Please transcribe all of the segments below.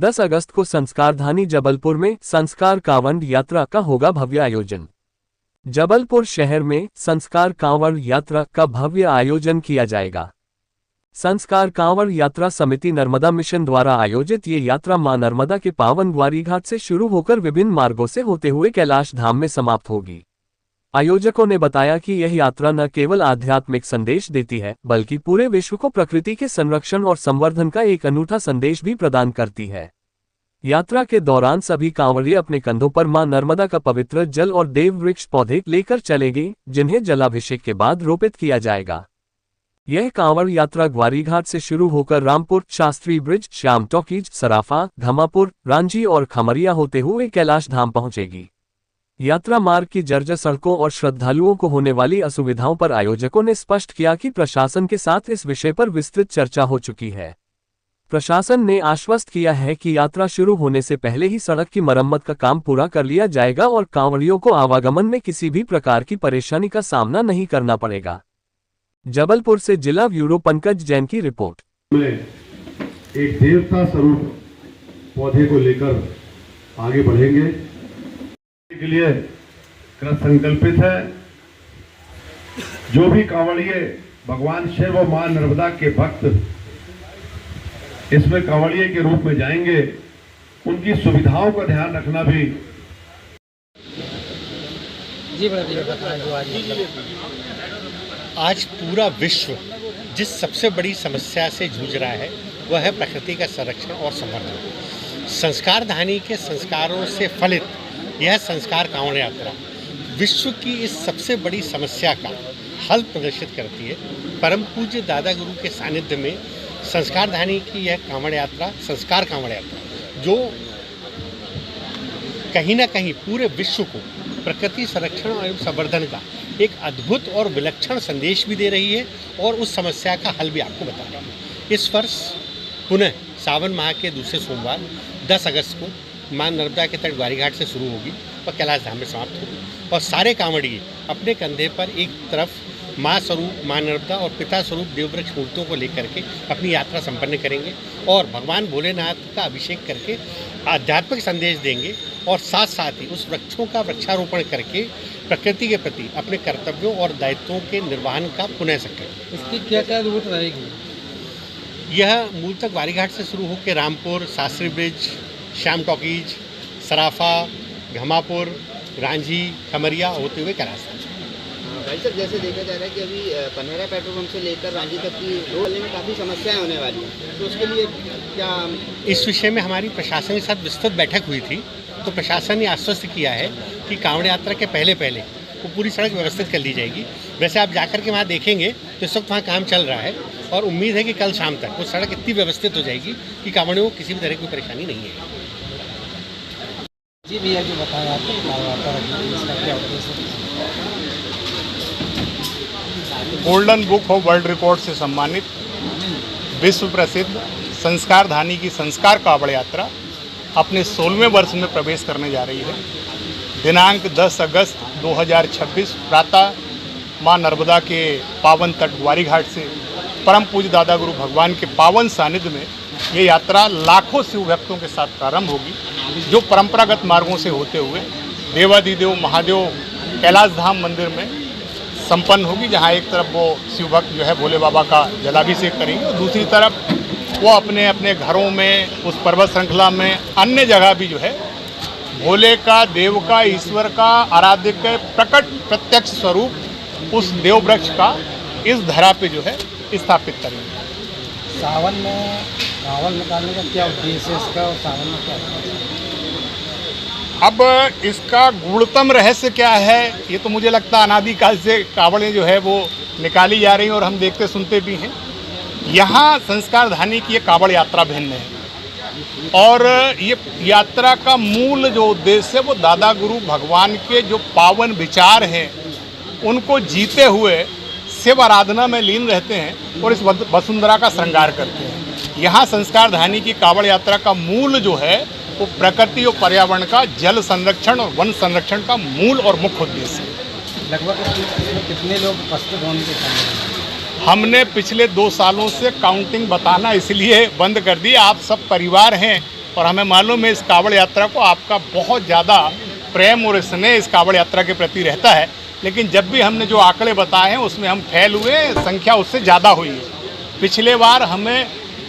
10 अगस्त को संस्कारधानी जबलपुर में संस्कार कांवड़ यात्रा का होगा भव्य आयोजन। जबलपुर शहर में संस्कार कांवड़ यात्रा का भव्य आयोजन किया जाएगा। संस्कार कांवड़ यात्रा समिति नर्मदा मिशन द्वारा आयोजित ये यात्रा मां नर्मदा के पावन ग्वारी घाट से शुरू होकर विभिन्न मार्गों से होते हुए कैलाश धाम में समाप्त होगी। आयोजकों ने बताया कि यह यात्रा न केवल आध्यात्मिक संदेश देती है, बल्कि पूरे विश्व को प्रकृति के संरक्षण और संवर्धन का एक अनूठा संदेश भी प्रदान करती है। यात्रा के दौरान सभी कांवड़िए अपने कंधों पर मां नर्मदा का पवित्र जल और देव वृक्ष पौधे लेकर चलेंगे, जिन्हें जलाभिषेक के बाद रोपित किया जाएगा। यह कांवड़ यात्रा ग्वारी घाट से शुरू होकर रामपुर, शास्त्री ब्रिज, श्याम टॉकीज, सराफा, घमापुर, रांझी और खमरिया होते हुए कैलाश धाम पहुंचेगी। यात्रा मार्ग की जर्जर सड़कों और श्रद्धालुओं को होने वाली असुविधाओं पर आयोजकों ने स्पष्ट किया कि प्रशासन के साथ इस विषय पर विस्तृत चर्चा हो चुकी है। प्रशासन ने आश्वस्त किया है कि यात्रा शुरू होने से पहले ही सड़क की मरम्मत का काम पूरा कर लिया जाएगा और कांवड़ियों को आवागमन में किसी भी प्रकार की परेशानी का सामना नहीं करना पड़ेगा। जबलपुर से जिला ब्यूरो पंकज जैन की रिपोर्ट। एक देवता स्वरूप पौधे को लेकर आगे बढ़ेंगे के लिए कृत संकल्पित है। जो भी कांवड़िए भगवान शिव और मां नर्मदा के भक्त इसमें कांवड़िए के रूप में जाएंगे, उनकी सुविधाओं का ध्यान रखना भी। आज पूरा विश्व जिस सबसे बड़ी समस्या से जूझ रहा है वह है प्रकृति का संरक्षण और संवर्धन। संस्कारधानी के संस्कारों से फलित यह संस्कार कांवड़ यात्रा विश्व की इस सबसे बड़ी समस्या का हल प्रदर्शित करती है। परम पूज्य दादा गुरु के सानिध्य में संस्कारधानी की यह कांवड़ यात्रा, संस्कार कांवड़ यात्रा, जो कहीं ना कहीं पूरे विश्व को प्रकृति संरक्षण एवं संवर्धन का एक अद्भुत और विलक्षण संदेश भी दे रही है और उस समस्या का हल भी आपको बता रही है। इस वर्ष पुनः सावन माह के दूसरे सोमवार 10 अगस्त को मां नर्मदा के तट ग्वारी घाट से शुरू होगी और कैलाश धाम में समाप्त होगी और सारे कांवड़िए अपने कंधे पर एक तरफ मां स्वरूप मां नर्मदा और पिता स्वरूप देववृक्ष मूर्तियों को लेकर के अपनी यात्रा संपन्न करेंगे और भगवान भोलेनाथ का अभिषेक करके आध्यात्मिक संदेश देंगे और साथ साथ ही उस वृक्षों का वृक्षारोपण करके प्रकृति के प्रति अपने कर्तव्यों और दायित्वों के निर्वहन का पुनः संकल्प। इसकी क्या क्या रूट रहेगी? यह मूलतः ग्वारी घाट से शुरू होकर रामपुर, शास्त्री ब्रिज, श्याम टॉकीज, सराफा, घमापुर, रांझी, खमरिया होते हुए कैलाश। भाई साहब, जैसे देखा जा रहा है कि अभी पनहरा पेट्रोल पंप से लेकर रांझी तक की रोड चलने में काफ़ी समस्याएं होने वाली हैं, तो उसके लिए क्या? इस विषय में हमारी प्रशासन के साथ विस्तृत बैठक हुई थी, तो प्रशासन ने आश्वस्त किया है कि कांवड़ यात्रा के पहले वो पूरी सड़क व्यवस्थित कर ली जाएगी। वैसे आप जाकर के वहाँ देखेंगे तो इस वक्त वहाँ काम चल रहा है और उम्मीद है कि कल शाम तक वो सड़क इतनी व्यवस्थित हो जाएगी कि कांवड़ियों को किसी भी तरह की परेशानी नहीं है। जी भैया, जो बताया golden book of world record से सम्मानित विश्व प्रसिद्ध संस्कारधानी की संस्कार कांवड़ यात्रा अपने 16वें वर्ष में प्रवेश करने जा रही है। दिनांक 10 अगस्त 2026 प्रातः मां नर्मदा के पावन तट ग्वारी घाट से परम पूज्य दादा गुरु भगवान के पावन सानिध्य में ये यात्रा लाखों शिव भक्तों के साथ प्रारंभ होगी, जो परंपरागत मार्गों से होते हुए देवाधिदेव महादेव कैलाश धाम मंदिर में संपन्न होगी, जहां एक तरफ वो शिव भक्त जो है भोले बाबा का जलाभिषेक करेंगे और दूसरी तरफ वो अपने अपने घरों में, उस पर्वत श्रृंखला में, अन्य जगह भी जो है भोले का, देव का, ईश्वर का, आराध्य के प्रकट प्रत्यक्ष स्वरूप उस देव वृक्ष का इस धरा पे जो है स्थापित करेंगे। सावन में कांवड़ निकालने का क्या उद्देश्य है इसका और सावन में क्या? अब इसका गूढ़तम रहस्य क्या है, ये तो मुझे लगता है अनादिकाल से कांवड़ें जो है वो निकाली जा रही हैं और हम देखते सुनते भी हैं। यहाँ संस्कारधानी की ये कांवड़ यात्रा भिन्न है और ये यात्रा का मूल जो उद्देश्य है वो दादा गुरु भगवान के जो पावन विचार हैं उनको जीते हुए शिव आराधना में लीन रहते हैं और इस वसुंधरा का श्रृंगार करते हैं। यहाँ संस्कारधानी की कांवड़ यात्रा का मूल जो है वो प्रकृति और पर्यावरण का जल संरक्षण और वन संरक्षण का मूल और मुख्य उद्देश्य है। लगभग कितने लोग उपस्थित होने के सामने? हमने पिछले 2 सालों से काउंटिंग बताना इसलिए बंद कर दी। आप सब परिवार हैं, और हमें मालूम है इस कांवड़ यात्रा को आपका बहुत ज़्यादा प्रेम और स्नेह इस कांवड़ यात्रा के प्रति रहता है। लेकिन जब भी हमने जो आंकड़े बताए हैं उसमें हम फेल हुए, संख्या उससे ज़्यादा हुई है। पिछले बार हमें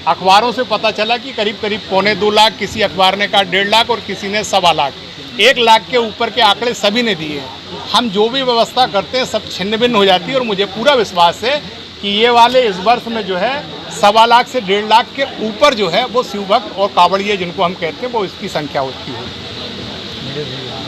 अखबारों से पता चला कि करीब करीब 2.25 लाख, किसी अखबार ने कहा 1.5 लाख और किसी ने 1.25 लाख, 1 लाख के ऊपर के आंकड़े सभी ने दिए हैं। हम जो भी व्यवस्था करते हैं सब छिन्न भिन्न हो जाती है और मुझे पूरा विश्वास है कि ये वाले इस वर्ष में जो है 1.25 लाख से 1.5 लाख के ऊपर जो है वो शिव भक्त और कांवड़िए जिनको हम कहते हैं वो इसकी संख्या होती है।